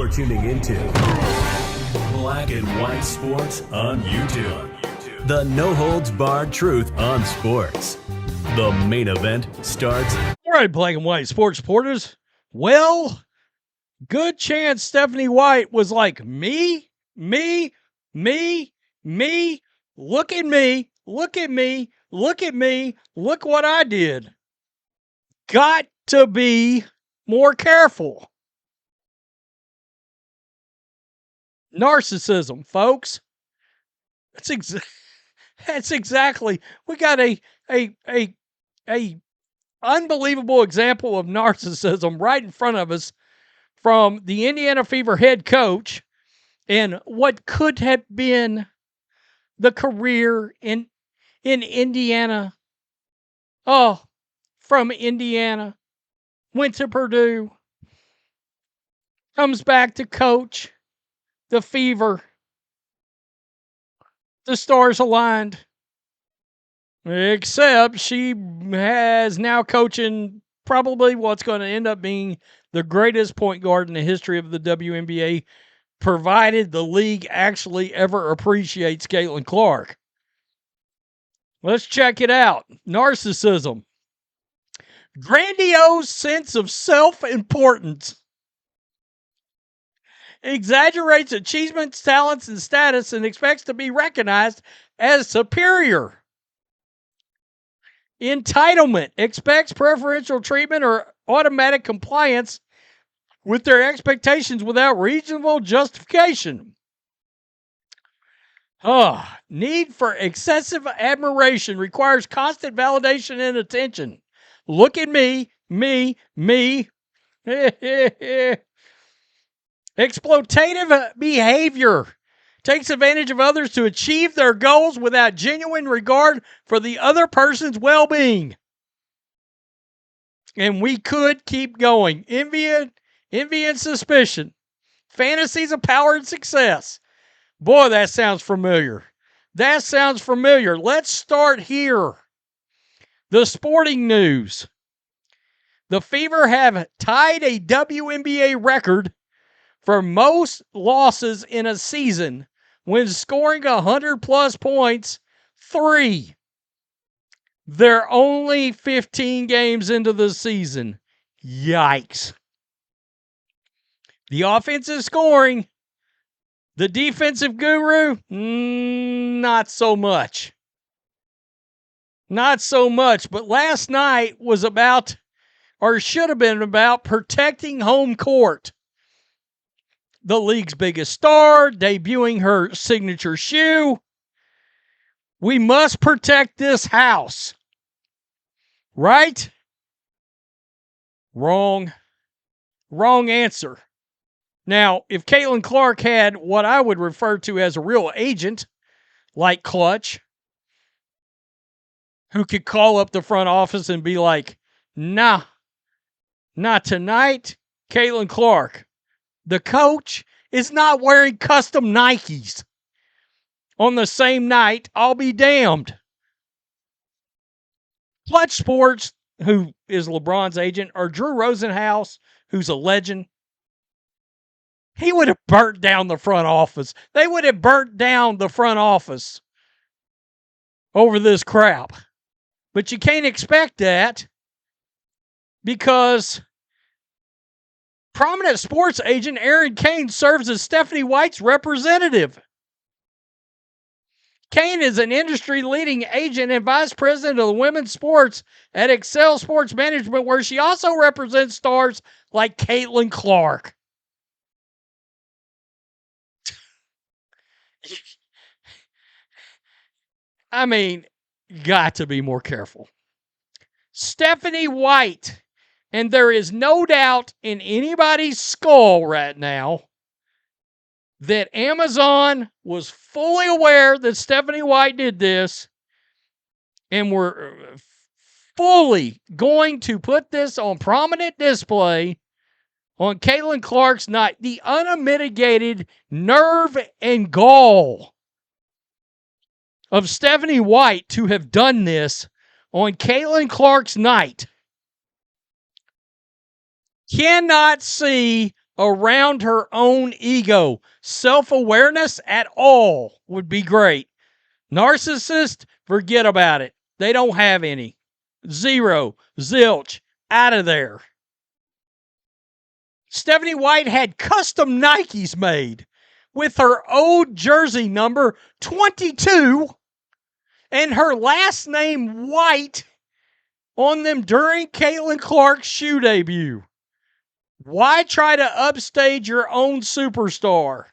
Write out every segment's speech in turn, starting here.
You're tuning into Black and White Sports on YouTube. The no-holds-barred truth on sports. The main event starts. All right, Black and White Sports supporters. Well, good chance Stephanie White was like, me, look at me, look what I did. Got to be more careful. Narcissism, folks. That's exactly. We got a unbelievable example of narcissism right in front of us from the Indiana Fever head coach and what could have been the career in Indiana. Oh, from Indiana, went to Purdue, comes back to coach the Fever. The stars aligned. Except she has now coaching probably what's going to end up being the greatest point guard in the history of the WNBA, provided the league actually ever appreciates Caitlin Clark. Let's check it out. Narcissism. Grandiose sense of self-importance. Exaggerates achievements, talents, and status and expects to be recognized as superior. Entitlement. Expects preferential treatment or automatic compliance with their expectations without reasonable justification. Need for excessive admiration requires constant validation and attention. Look at me. Exploitative behavior. Takes advantage of others to achieve their goals without genuine regard for the other person's well-being. And we could keep going. Envy and suspicion. Fantasies of power and success. Boy, that sounds familiar. Let's start here. The sporting news. The Fever have tied a WNBA record for most losses in a season when scoring 100-plus points, 3. They're only 15 games into the season. Yikes. The offensive scoring, the defensive guru, not so much. But last night was about, or should have been about, protecting home court. The league's biggest star, debuting her signature shoe. We must protect this house. Right? Wrong answer. Now, if Caitlin Clark had what I would refer to as a real agent, like Clutch, who could call up the front office and be like, nah, not tonight, Caitlin Clark. The coach is not wearing custom Nikes on the same night. I'll be damned. Clutch Sports, who is LeBron's agent, or Drew Rosenhaus, who's a legend, he would have burnt down the front office. They would have burnt down the front office over this crap. But you can't expect that because prominent sports agent Aaron Kane serves as Stephanie White's representative. Kane is an industry-leading agent and vice president of the women's sports at Excel Sports Management, where she also represents stars like Caitlin Clark. I mean, got to be more careful. Stephanie White. And there is no doubt in anybody's skull right now that Amazon was fully aware that Stephanie White did this and were fully going to put this on prominent display on Caitlin Clark's night. The unmitigated nerve and gall of Stephanie White to have done this on Caitlin Clark's night. Cannot see around her own ego. Self-awareness at all would be great. Narcissist, forget about it. They don't have any. Zero. Zilch. Out of there. Stephanie White had custom Nikes made with her old jersey number 22 and her last name White on them during Caitlin Clark's shoe debut. Why try to upstage your own superstar?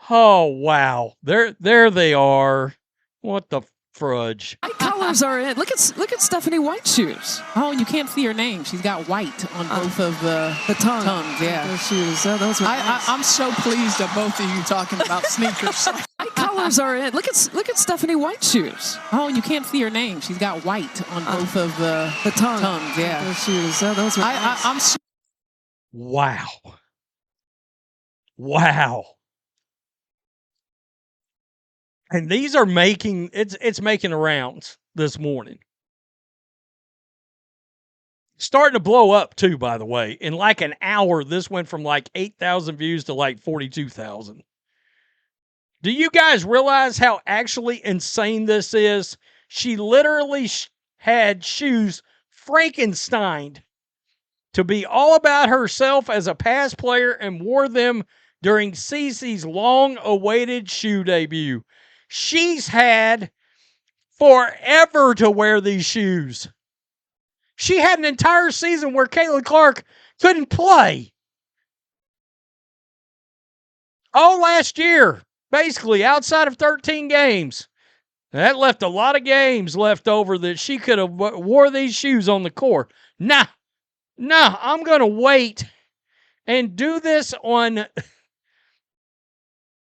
Oh, wow. There they are. What the fudge? White colors are in. Look at Stephanie White's shoes. Oh, you can't see her name. She's got white on both of the tongues. Yeah, those shoes. Oh, those were nice. I'm so pleased at both of you talking about sneakers. White colors are in. Look at Stephanie White's shoes. Oh, you can't see her name. She's got white on both of the tongues. Yeah, those shoes. Oh, those were nice. I'm so Wow. Wow. And these are making it's making the rounds this morning. Starting to blow up too, by the way. In like an hour, this went from like 8,000 views to like 42,000. Do you guys realize how actually insane this is? She literally had shoes Frankensteined to be all about herself as a past player and wore them during Cece's long-awaited shoe debut. She's had forever to wear these shoes. She had an entire season where Caitlin Clark couldn't play. All last year, basically, outside of 13 games. That left a lot of games left over that she could have wore these shoes on the court. Nah, I'm going to wait and do this on...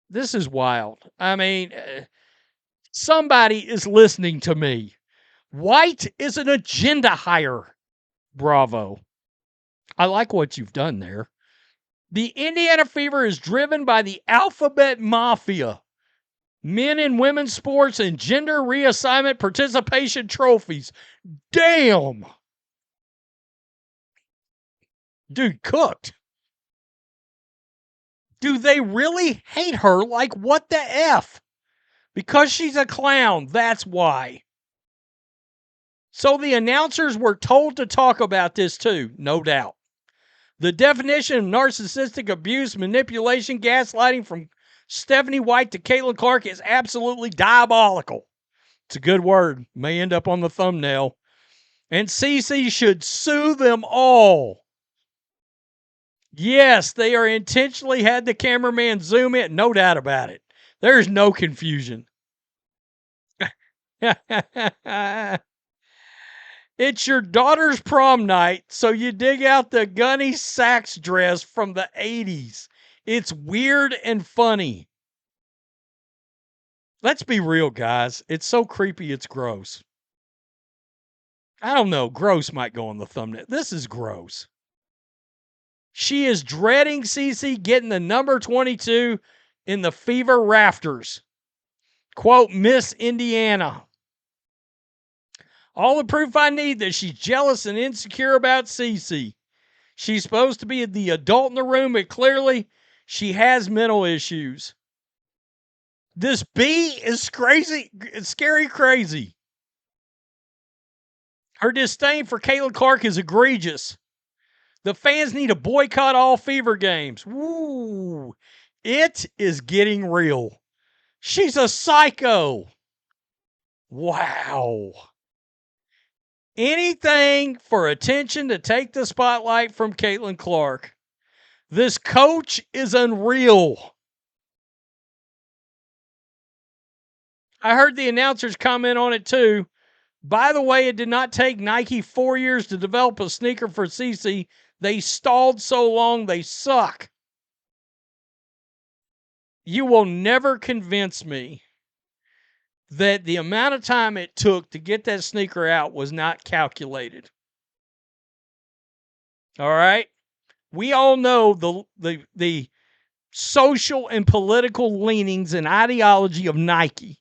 This is wild. I mean, somebody is listening to me. White is an agenda hire. Bravo. I like what you've done there. The Indiana Fever is driven by the alphabet mafia. Men and women's sports and gender reassignment participation trophies. Damn. Dude, cooked. Do they really hate her? Like, what the F? Because she's a clown, that's why. So the announcers were told to talk about this too, no doubt. The definition of narcissistic abuse, manipulation, gaslighting from Stephanie White to Caitlin Clark is absolutely diabolical. It's a good word. May end up on the thumbnail. And Cece should sue them all. Yes, they are intentionally had the cameraman zoom in. No doubt about it. There's no confusion. It's your daughter's prom night, so you dig out the Gunny Sacks dress from the 80s. It's weird and funny. Let's be real, guys. It's so creepy, it's gross. I don't know. Gross might go on the thumbnail. This is gross. She is dreading Cece getting the number 22 in the Fever rafters. Quote, Miss Indiana. All the proof I need that she's jealous and insecure about Cece. She's supposed to be the adult in the room, but clearly she has mental issues. This B is crazy, scary crazy. Her disdain for Caitlin Clark is egregious. The fans need to boycott all Fever games. Woo! It is getting real. She's a psycho. Wow. Anything for attention to take the spotlight from Caitlin Clark. This coach is unreal. I heard the announcers comment on it too. By the way, it did not take Nike 4 years to develop a sneaker for Cece. They stalled so long, they suck. You will never convince me that the amount of time it took to get that sneaker out was not calculated. All right? We all know the social and political leanings and ideology of Nike.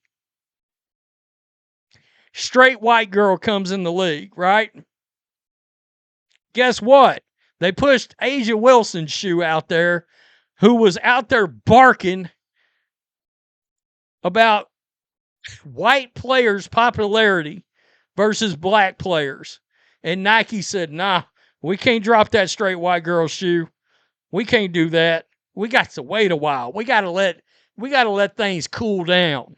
Straight white girl comes in the league, right? Guess what? They pushed Asia Wilson's shoe out there, who was out there barking about white players' popularity versus black players. And Nike said, nah, we can't drop that straight white girl shoe. We can't do that. We got to wait a while. We got to let things cool down.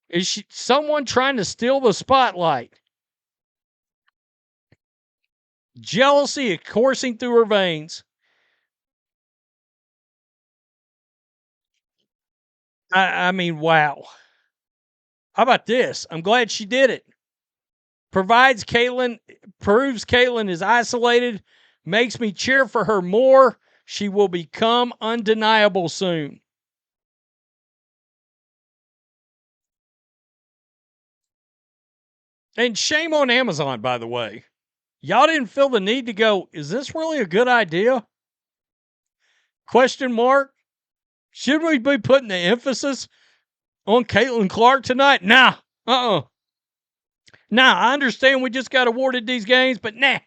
Is someone trying to steal the spotlight? Jealousy is coursing through her veins. I mean, wow. How about this? I'm glad she did it. Proves Caitlyn is isolated, makes me cheer for her more. She will become undeniable soon. And shame on Amazon, by the way. Y'all didn't feel the need to go, is this really a good idea? Question mark. Should we be putting the emphasis on Caitlin Clark tonight? Nah. Nah, I understand we just got awarded these games, but nah.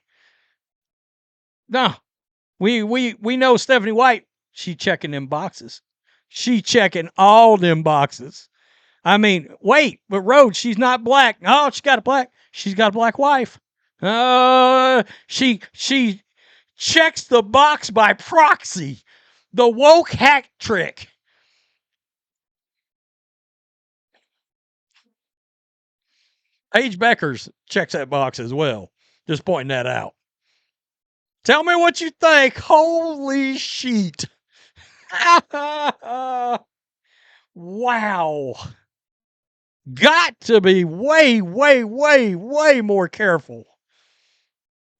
We know Stephanie White, she checking them boxes. She checking all them boxes. I mean, wait, but Rhodes, she's not black. Oh, she's got a black wife. She checks the box by proxy. The woke hack trick. Paige Beckers checks that box as well. Just pointing that out. Tell me what you think. Holy shit. Wow. Got to be way, way, way, way more careful.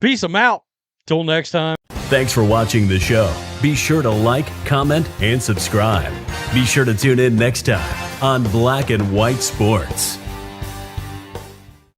Peace them out. Till next time. Thanks for watching the show. Be sure to like, comment, and subscribe. Be sure to tune in next time on Black and White Sports.